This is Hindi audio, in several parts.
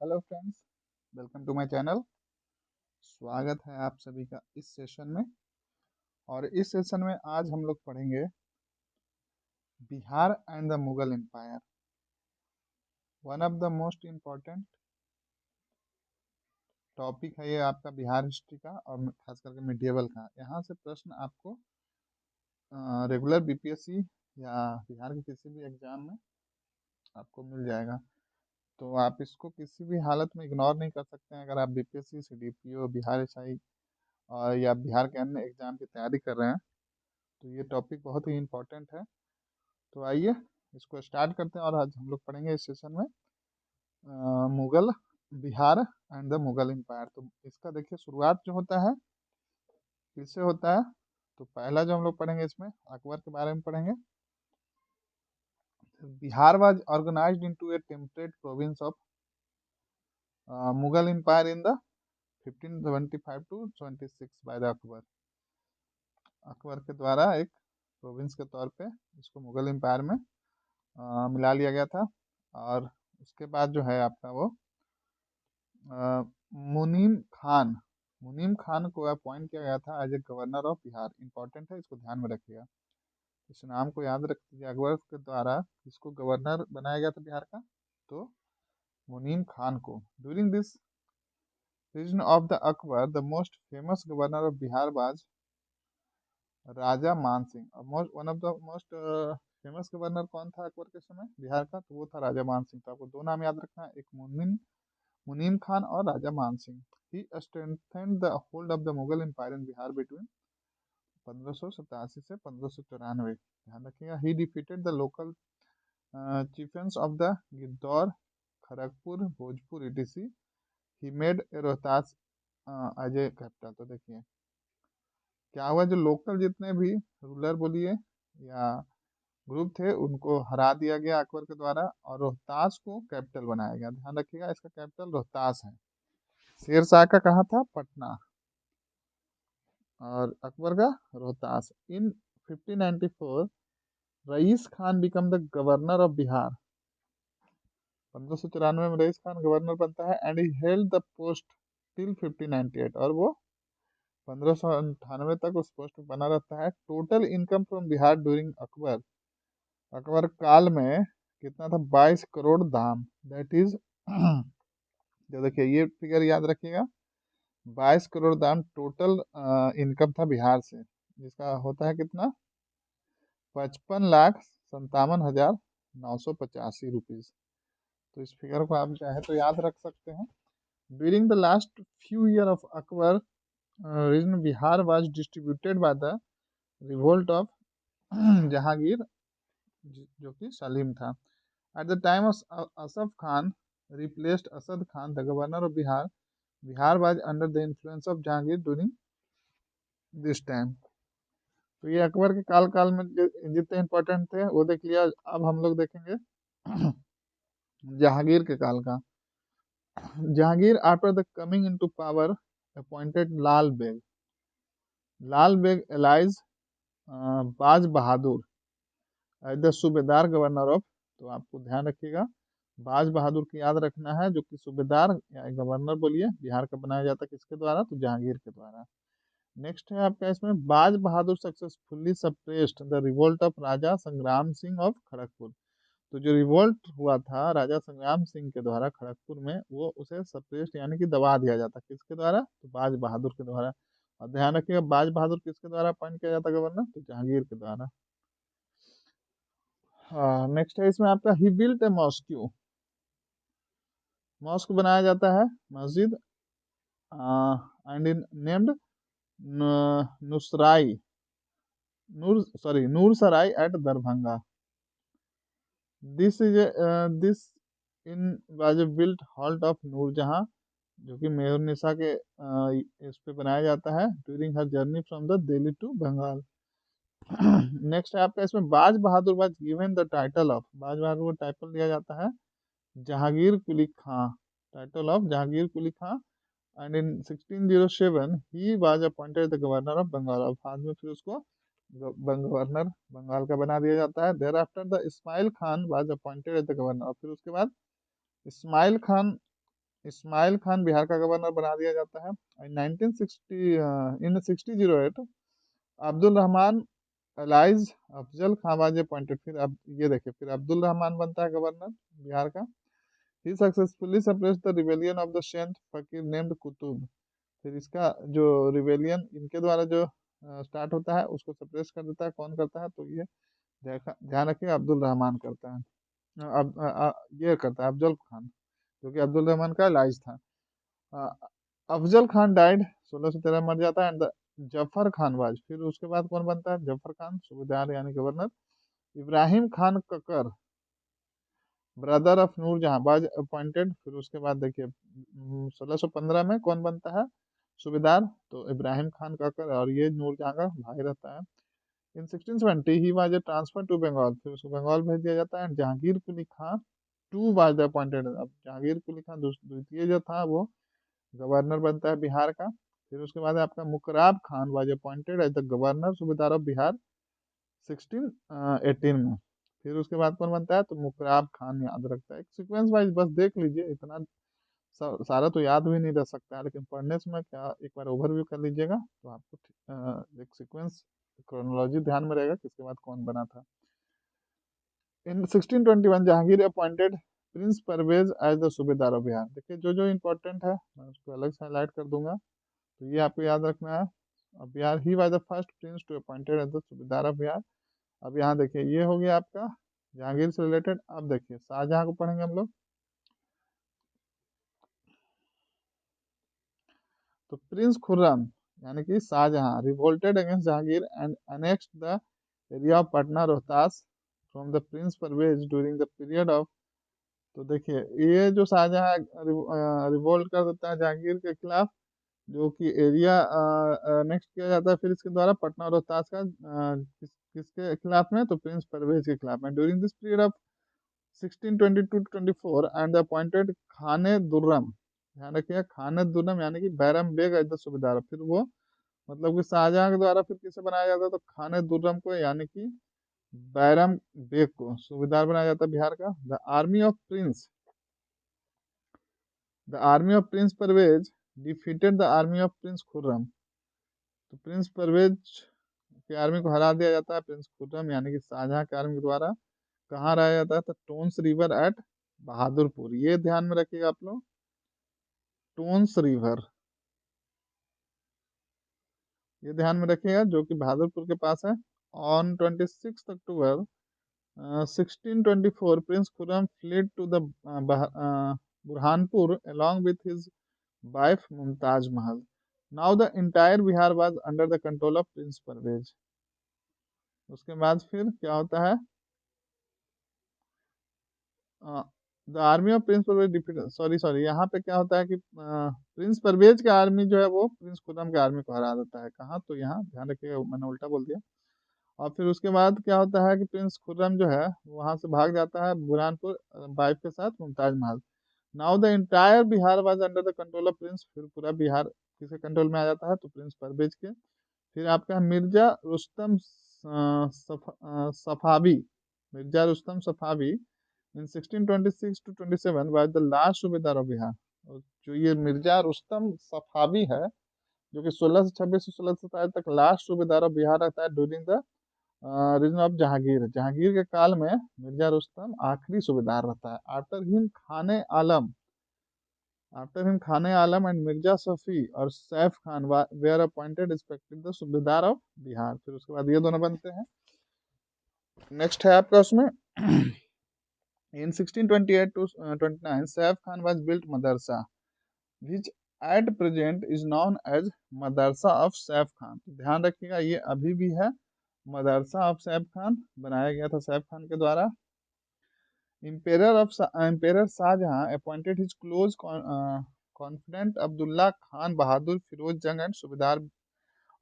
Hello friends, welcome to my channel. स्वागत है आप सभी का इस सेशन में। और इस सेशन में आज हम लोग पढ़ेंगे Bihar and the Mughal empire, one of the most important topic है ये आपका बिहार हिस्ट्री का और खास करके मिडिएवल का। यहाँ से प्रश्न आपको रेगुलर बीपीएससी या बिहार के किसी भी एग्जाम में आपको मिल जाएगा। तो आप इसको किसी भी हालत में इग्नोर नहीं कर सकते हैं। अगर आप बीपीएससी, सीडीपीओ, बिहार एसआई और या बिहार के अन्य एग्जाम की तैयारी कर रहे हैं तो ये टॉपिक बहुत ही इम्पोर्टेंट है। तो आइए इसको स्टार्ट करते हैं। और आज हम लोग पढ़ेंगे इस सेशन में Mughal, Bihar and the Mughal empire. तो इसका देखिए शुरुआत जो होता है किससे होता है। तो पहला जो हम लोग पढ़ेंगे इसमें अकबर के बारे में पढ़ेंगे। Bihar was organised into a temperate province of Mughal empire in the 1575 to 26 by the Akbar. Akbar के द्वारा एक प्रोविंस के तौर पे इसको मुगल एम्पायर में मिला लिया गया था। और उसके बाद जो है आपका वो अ, मुनीम खान मुनीम खान को अपॉइंट किया गया था as a governor of Bihar. Important है, इसको ध्यान में रखिएगा, इस नाम को याद रख लीजिए। अकबर के द्वारा इसको गवर्नर बनाया गया था बिहार का, तो मुनीम खान को। During this region of the Akbar the most famous governor of Bihar was Raja Man Singh. One of the most famous governor कौन था अकबर के समय बिहार का, तो वो था राजा मान सिंह। तो आपको दो नाम याद रखना है, एक मुनीम खान और Raja Man Singh. He strengthened the hold of the Mughal empire in Bihar between 1587 से 1594। ध्यान रखिएगा। He defeated the local chieftains of the Gidhaur, Kharagpur, Bhojpur etc. He made Rohtas as a capital. तो देखिए क्या हुआ, जो लोकल जितने भी रूलर बोलिए या ग्रुप थे उनको हरा दिया गया अकबर के द्वारा और रोहतास को कैपिटल बनाया गया। ध्यान रखिएगा, इसका कैपिटल रोहतास है। शेरशाह का कहाँ था, पटना, और अकबर का Rohtas. In 1594 Rais Khan become the governor of Bihar. 1594 में रईस खान गवर्नर बनता है and he held the post till 1598। और वो 1598 तक उस पोस्ट में बना रहता है। Total income from Bihar during Akbar, Akbar काल में कितना था, 22 करोड़ दाम। दैट इज जो देखिए ये फिगर याद रखिएगा, 22 करोड़ दाम टोटल इनकम था बिहार से, जिसका होता है कितना, 55,57,985 रुपीज। तो इस फिगर को आप चाहे तो याद रख सकते हैं। During the last few year of Akbar reign Bihar was distributed by the revolt of Jahangir, जो कि सलीम था। At the time of Asaf Khan replaced Asad Khan the governor of Bihar, Bihar was under the influence of Jahangir during this time. तो ये अकबर के काल में जितने इंपॉर्टेंट थे वो देख लिया। अब हम लोग देखेंगे जहांगीर के काल का। Jahangir after the coming into power appointed Lal Beg alias Baz Bahadur as the subedar governor of. तो आपको ध्यान रखिएगा, बाज बहादुर की याद रखना है, जो कि सूबेदार या गवर्नर बोलिए बिहार का बनाया जाता है किसके द्वारा, तो जहांगीर के द्वारा। नेक्स्ट है आपका इसमें, Baz Bahadur successfully suppressed the revolt of Raja Sangram Singh of Kharagpur. तो जो रिवोल्ट हुआ था राजा संग्राम सिंह के द्वारा खड़गपुर में, वो उसे सप्रेस्ड यानी कि दबा दिया जाता किसके द्वारा, तो बाज बहादुर के द्वारा। और ध्यान रखिएगा, बाज बहादुर किसके द्वारा अपॉइंट किया जाता गवर्नर, तो जहांगीर के द्वारा। हाँ, नेक्स्ट है इसमें आपका, he built a mosque. Mosque बनाया जाता है, मस्जिद, and inn named Nusrai Noor Sarai at Darbhanga. This inn was built halt of Nurjahan, जो कि मेहरुन्निसा के इस पे बनाया जाता है during her journey from the Delhi to Bengal. Next है आपका इसमें, Baz Bahadur was given the title of, Baz Bahadur को टाइटल दिया जाता है Jahangir Quli Khan, title of Jahangir Quli Khan. And in 1607 he was appointed the governor of Bengal. और बाद में फिर उसको गवर्नर बंगाल का बना दिया जाता है। There after the Ismail Khan was appointed as the governor. और फिर उसके बाद इस्माइल खान इस्माइल खान बिहार का गवर्नर बना दिया जाता है। इन 1960 इन 1608 Abdul Rahman allies Afzal Khan was appointed. फिर अब ये देखिए, फिर अब्दुल रहमान बनता है गवर्नर बिहार का। He successfully suppressed the rebellion of the saint fakir named Qutub. फिर इसका जो रिवेलियन इनके द्वारा जो स्टार्ट होता है उसको सप्रेस कर देता है। कौन करता है? तो ये ध्यान रखिए, अब्दुल रहमान करता है। ये करता है अफजल खान, जो कि अब्दुल रहमान का इलाज था। अ, अफजल खान डाइड 1613 मर जाता है। एंड जफर खान वाज, फिर उसके बाद कौन बनता है? जफर खान सूबेदार यानी governor. Ibrahim Khan Kakar brother of Nurjahan was appointed. फिर उसके बाद देखिए 1615 में कौन बनता है सूबेदार? तो इब्राहिम खान ककर, और ये नूरजहां का भाई रहता है। In 1620 he was transfer to Bengal, फिर उसको बंगाल भेज दिया जाता है। Jahangir Quli Khan too was the appointed. अब जहांगीर कुली खां द्वितीय जो था वो गवर्नर बनता है बिहार का। फिर उसके बाद आपका Mukarrab Khan was appointed as the governor subedar of Bihar 1618 में। फिर उसके बाद कौन बनता है? तो मुकराब खान याद रखता है। एक सीक्वेंस वाइज बस देख लीजिए, इतना सारा तो याद भी नहीं रह सकता है, लेकिन पढ़ने समय क्या एक बार ओवरव्यू कर लीजिएगा तो आपको एक सीक्वेंस क्रोनोलॉजी ध्यान में रहेगा किसके बाद कौन बना था। In 1621 Jahangir appointed prince Parvez as the subedar of Bihar. देखिए जो जो इंपॉर्टेंट है मैं उसको अलग से हाईलाइट कर दूंगा, तो ये आपको याद रखना है। अब Bihar he was the first prince to appointed as the subedar of Bihar. अब यहाँ देखिए ये हो गया आपका जहांगीर से रिलेटेड। अब देखिए शाहजहां को पढ़ेंगे हम लोग। तो प्रिंस खुर्रम यानी कि Shahjahan revolted against Jahangir and annexed the area of Patna Rohtas from the prince Parvez during the period of. तो देखिए ये जो शाहजहां रिवोल्ट कर देता है जहांगीर के खिलाफ, जो कि एरिया नेक्स्ट किया जाता है फिर इसके द्वारा पटना और रोहतास का किसके खिलाफ में? तो प्रिंस परवेज के खिलाफ में। During this period of 1622-24 and appointed खाने दुर्रम। ध्यान रखिएगा, खाने दुर्रम यानी कि बैरम बेग एज द सूबेदार। फिर वो मतलब कि शाहजहां के द्वारा फिर किसे बनाया जाता है? तो खाने दुर्रम को यानी कि बैरम बेग को सूबेदार बनाया जाता है बिहार का। The army of prince Parvez defeated the army of prince Khurram. तो प्रिंस परवेज की आर्मी को हरा दिया जाता है प्रिंस खुर्रम यानी कि शाहजहां की आर्मी के द्वारा। कहाँ हराया जाता है? तो टोन्स रिवर एट बहादुरपुर। ये ध्यान में रखिएगा आप लोग, टोन्स रिवर, ये ध्यान में रखिएगा, जो कि बहादुरपुर के पास है। On 26 October 1624 prince Khurram fled to the Burhanpur along with his wife Mumtaz Mahal. Now the entire Bihar was under the control of prince Parvez. उसके बाद फिर क्या होता है? The army of prince Parvez defeat, sorry sorry, यहाँ पे क्या होता है कि प्रिंस परवेज की आर्मी जो है वो प्रिंस खुर्रम की आर्मी को हरा देता है। कहाँ? तो यहाँ ध्यान रखिएगा, मैंने उल्टा बोल दिया। और फिर उसके बाद क्या होता है कि प्रिंस खुर्रम जो है वहां से भाग जाता है बुरहानपुर वाइफ के साथ Mumtaz Mahal. Now the entire Bihar was under the control of Prince. फिर पूरा बिहार किसके कंट्रोल में आ जाता है? तो प्रिंस परवेज के। फिर आपका मिर्जा रुस्तम सफावी, मिर्जा रुस्तम सफावी इन 1626-27 वाज द लास्ट सूबेदार ऑफ बिहार। और जो ये मिर्जा रुस्तम सफावी है, जो कि 1626 से 1627 तक लास्ट सूबेदार ऑफ बिहार रहता है during the reign of Jahangir. Jahangir के काल में मिर्जा रुस्तम आखिरी सूबेदार रहता है। आफ्टर हिम खाने आलम एंड मिर्जा सफी और Saif Khan were appointed respective the subedar of Bihar. फिर उसके बाद ये दोनों बनते हैं। नेक्स्ट है आपका उसमें इन 1628 to 29 Saif Khan was built Madrasa which at present is known as Madrasa of Saif Khan. ध्यान रखिएगा ये अभी भी है, मदरसा ऑफ सैफ खान बनाया गया था सैफ खान के द्वारा। Emperor Shahjahan appointed his close confident Abdullah Khan Bahadur Firoz Jang and subedar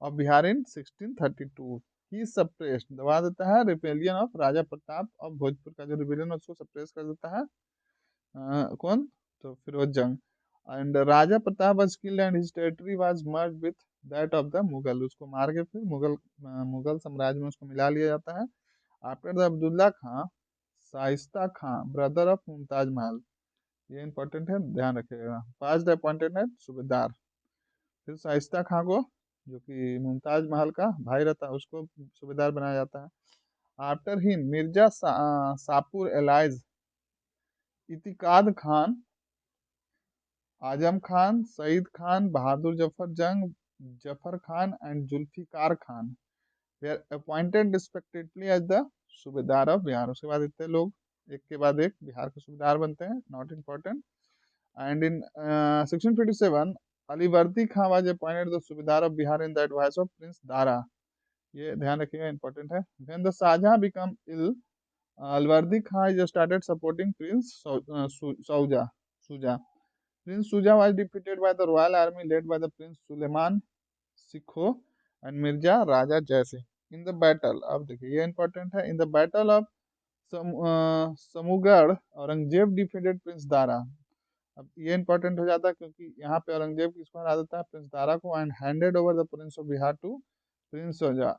of Bihar in 1632। He suppressed, दबा देता है rebellion of Raja Pratap of Bhojpur का जो रिपेलियन उसको सप्रेस कर देता है। कौन? तो Firoz Jang. And Raja Pratap was killed and his territory was merge with that of the Mughal. उसको मार के फिर मुगल साम्राज्य में उसको मिला लिया जाता है। After the Abdullah Khan Shaista Khan brother of Mumtaz Mahal. ये इंपॉर्टेंट है, ध्यान रखिएगा। पांच अपॉइंटेड है सूबेदार। फिर शाइस्ता खां को, जो कि मुमताज महल का भाई रहता है, उसको सूबेदार बनाया जाता है। After him Mirza Shapur alias, Itiqad Khan, Azam Khan, Saeed Khan, Bahadur Zafar Jang, Zafar Khan and Zulfiqar Khan were appointed respectively as the subedar of Bihar. उसके बाद इतने लोग एक के बाद एक बिहार के सूबेदार बनते हैं, not important. And in 1657 Alivardi Khan was appointed the subedar of Bihar in the advice of prince Dara. ये ध्यान रखिएगा, इंपॉर्टेंट है। When the Shahjahan become ill, Alivardi Khan is started supporting prince Shuja. Prince Suja was defeated by the royal army led by the Prince Suleiman Sikho and Mirza Raja Jai Singh in the battle। अब देखिए ये इंपॉर्टेंट है। In the battle of Samugarh Aurangzeb defeated prince Dara. अब ये इंपॉर्टेंट हो जाता है क्योंकि यहाँ पे औरंगजेब किसको हरा देता है, प्रिंस दारा को, and handed over the prince of Bihar to prince Shuja.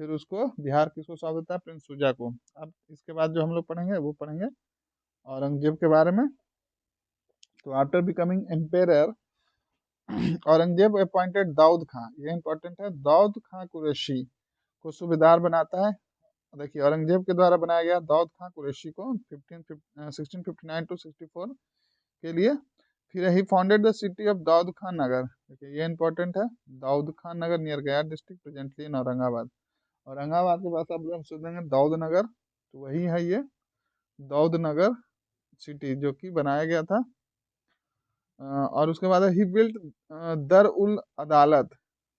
फिर उसको बिहार किसको सौंप देता है, प्रिंस सुजा को। अब इसके बाद जो हम लोग पढ़ेंगे वो पढ़ेंगे औरंगजेब के बारे में। तो after becoming emperor Aurangzeb appointed Daud Khan, ये इंपॉर्टेंट है, दाऊद खां कुरैशी को सूबेदार बनाता है। देखिए औरंगजेब के द्वारा बनाया गया दाऊद खां कुरैशी को 1659 टू 64 के लिए। फिर he founded the city of Daud Khan Nagar. देखिए ये इंपॉर्टेंट है, Daud Khan Nagar near Gaya district presently in Aurangabad. Aurangabad के पास आप लोग सुनेंगे दाऊद नगर, तो वही है ये दाऊद नगर सिटी जो कि बनाया गया था। और उसके बाद ही बिल्ट दर उल अदालत,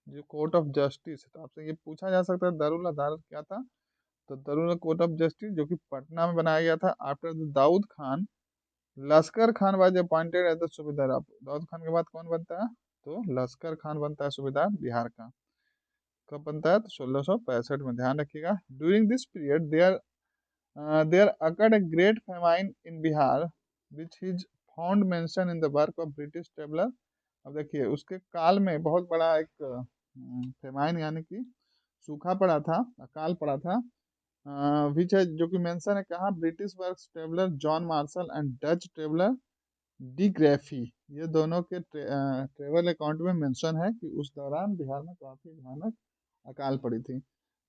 जो कोर्ट ऑफ जस्टिस। तो आपसे ये पूछा जा सकता है दरुल अदालत क्या था, तो दरुल कोर्ट ऑफ जस्टिस जो कि पटना में बनाया गया था। After Daud Khan Lashkar Khan was appointed as the subedar. Daud Khan के बाद कौन बनता है, तो लश्कर खान बनता है सूबेदार बिहार का। कब बनता है, तो 1665 में, ध्यान रखिएगा। During this period there occurred a great famine in Bihar which is found mention in the work of British traveller. अब देखिए उसके काल में बहुत बड़ा एक फेमाइन यानी कि सूखा पड़ा था, अकाल पड़ा था, विच है जो कि मेंशन है कहाँ, British works traveller John Marshall and Dutch traveller de Graaff. ये दोनों के ट्रेवल अकाउंट में मेंशन है कि उस दौरान बिहार में काफी भयानक अकाल पड़ी थी।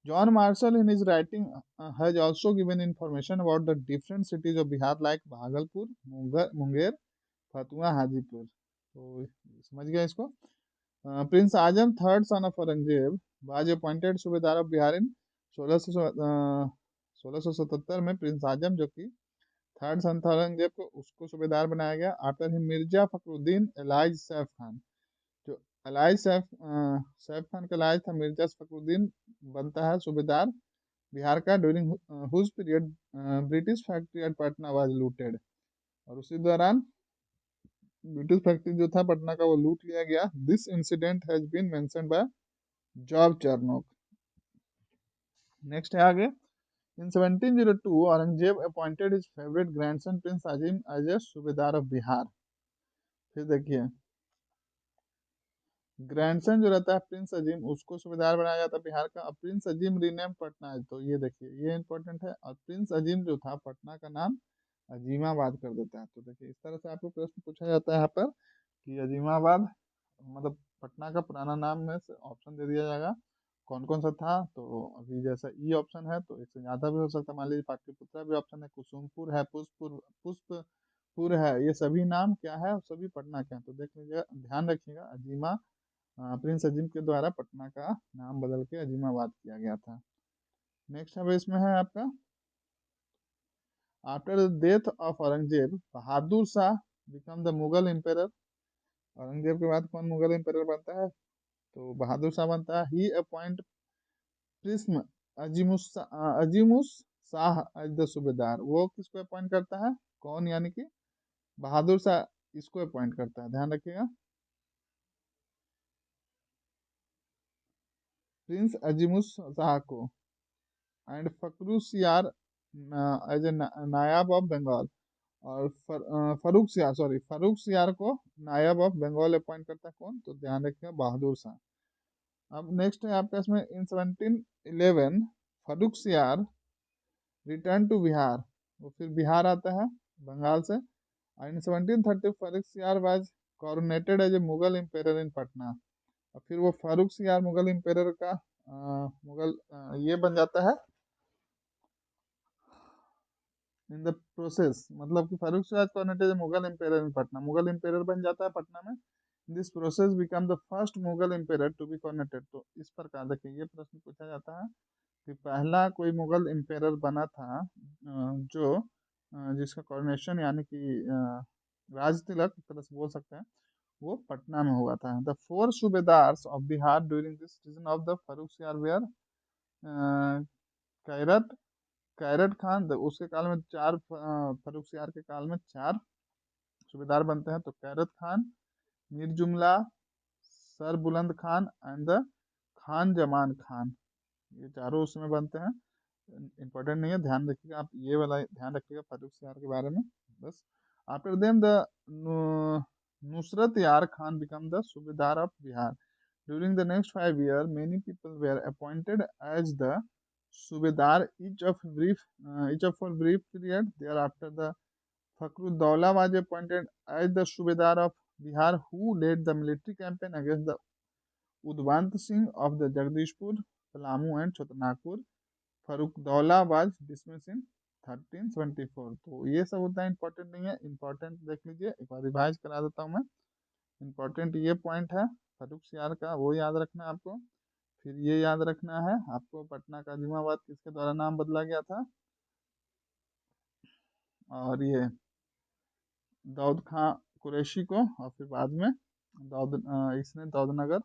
John Marshall in his writing has also given information about the different cities of Bihar like Bhagalpur, Munger, Fatuha, Hajipur. तो समझ गया इसको। Prince Azam third son of Aurangzeb was appointed सूबेदार ऑफ बिहार इन 1677 में। प्रिंस आजम जो कि थर्ड सन था औरंगजेब को, उसको सूबेदार बनाया गया। After him Mirza Fakhruddin allies Saif Khan, जो एलाइज सैफ खान का एलाइज था, मिर्जा फखरुद्दीन बनता है सूबेदार बिहार का। During whose period British factory at Patna was looted. और उसी दौरान ब्रिटिश फैक्ट्री जो था पटना का वो लूट लिया गया। This incident has been mentioned by Job Charnock. Next है आगे। In 1702 Aurangzeb appointed his favourite grandson prince Azim as a subedar of Bihar. फिर देखिए ग्रैंडसन जो रहता है प्रिंस अजीम, उसको सूबेदार बनाया जाता है बिहार का। अब प्रिंस अजीम रीनेम पटना है, तो ये देखिए ये इंपॉर्टेंट है। और प्रिंस अजीम जो था पटना का नाम अजीमाबाद कर देता है। तो देखिए इस तरह से आपको प्रश्न पूछा जाता है यहाँ पर कि अजीमाबाद मतलब पटना का पुराना नाम में से ऑप्शन दे दिया जाएगा कौन कौन सा था। तो अभी जैसा ई ऑप्शन है तो एक से ज्यादा भी हो सकता है, मान लीजिए पाटलिपुत्रा भी ऑप्शन है, कुसुमपुर है, पुष्पपुर है, ये सभी नाम क्या है, सभी पटना के हैं। तो देख लीजिएगा, ध्यान रखिएगा अजीमा प्रिंस अजीम के द्वारा पटना का नाम बदल के अजीमाबाद किया गया था। नेक्स्ट है इसमें है आपका, after the death of Aurangzeb Bahadur Shah become the Mughal emperor. Aurangzeb के बाद कौन मुगल एम्पेरर बनता है, तो बहादुर शाह बनता है। He appoint prince Azimush Shah as the subedar. वो किसको अपॉइंट करता है, कौन, यानी कि बहादुर शाह इसको अपॉइंट करता है, ध्यान रखिएगा। प्रिंस अजीमुस शाह को and Farrukhsiyar as a naib of Bengal. और फरूख सियार को नायब ऑफ बंगाल अपॉइंट करता है कौन, तो ध्यान रखिएगा बहादुर शाह। अब नेक्स्ट है आपका इसमें, इन 1711 फरूख सियार रिटर्न टू बिहार। वो फिर बिहार आता है बंगाल से। In 1730 फारूक सियार was coronated as a Mughal emperor in Patna. और फिर वो फारूक सियार मुगल एम्पेरर का ये बन जाता है इन द प्रोसेस, मतलब कि Farrukh Siyar coronated Mughal emperor in Patna, Mughal emperor बन जाता है पटना में। This process become the first Mughal emperor to be coronated. तो इस प्रकार देखिए ये प्रश्न पूछा जाता है कि पहला कोई मुगल एम्पेरर बना था जो जिसका कॉर्नेशन यानी कि राज तिलक एक तरह से बोल सकते हैं, वो पटना में हुआ था। The four subedars of Bihar during this season of the Farrukh Siyar were carrot carrot Khan. उसके काल में चार फारूक सियार के काल में चार सूबेदार बनते हैं, तो कैरत खान, मीर जुमला, सर बुलंद खान एंड द खान जमान खान, ये चारों उसमें बनते हैं। इंपॉर्टेंट नहीं है, ध्यान रखिएगा आप, ये वाला ध्यान रखिएगा फारूक सियार के बारे में बस। आफ्टर देम द नुसरत यार Khan become the subedar of Bihar. During the next 5 years many people were appointed as the subedar, each of for brief period. Thereafter the Fakhruddaulah was appointed as the subedar of Bihar, who led the military campaign against the Udvant Singh of the Jagdishpur, Palamu and Chotanagpur. Fakhruddaula was dismiss in 1374। तो ये सब होता है, इंपॉर्टेंट नहीं है। इंपॉर्टेंट देख लीजिए, एक बार रिवाइज करा देता हूँ मैं। इंपॉर्टेंट ये पॉइंट है फारूक सियार का, वो याद रखना है आपको। फिर ये याद रखना है आपको पटना का जुमाबाद किसके द्वारा नाम बदला गया था, और ये दाऊद खां कुरैशी को, और फिर बाद में इसने दाऊदनगर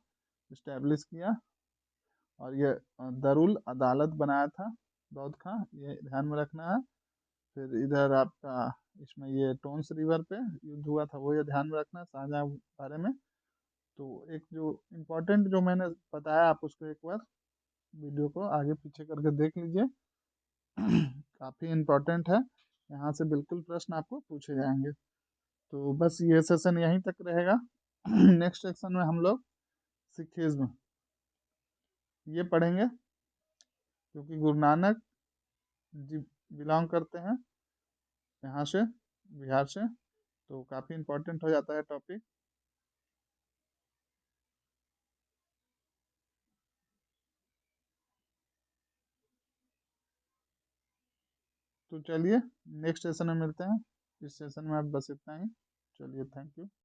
इस्टेब्लिश किया, और ये दरुल अदालत बनाया था दाऊद खां, ये ध्यान में रखना है। फिर इधर आपका इसमें ये टोन्स रिवर पे युद्ध हुआ था, वो ये ध्यान में रखना है शाहजहाँ बारे में। तो एक जो इम्पोर्टेंट जो मैंने बताया आप उसको एक बार वीडियो को आगे पीछे करके देख लीजिए काफ़ी इम्पोर्टेंट है, यहाँ से बिल्कुल प्रश्न आपको पूछे जाएंगे। तो बस ये सेशन यहीं तक रहेगा नेक्स्ट सेक्शन में हम लोग सिखिज्म ये पढ़ेंगे, क्योंकि गुरु नानक जी बिलोंग करते हैं यहाँ से, बिहार से, तो काफ़ी इम्पोर्टेंट हो जाता है टॉपिक। तो चलिए नेक्स्ट सेशन में मिलते हैं, इस सेशन में आप बस इतना ही। चलिए, थैंक यू।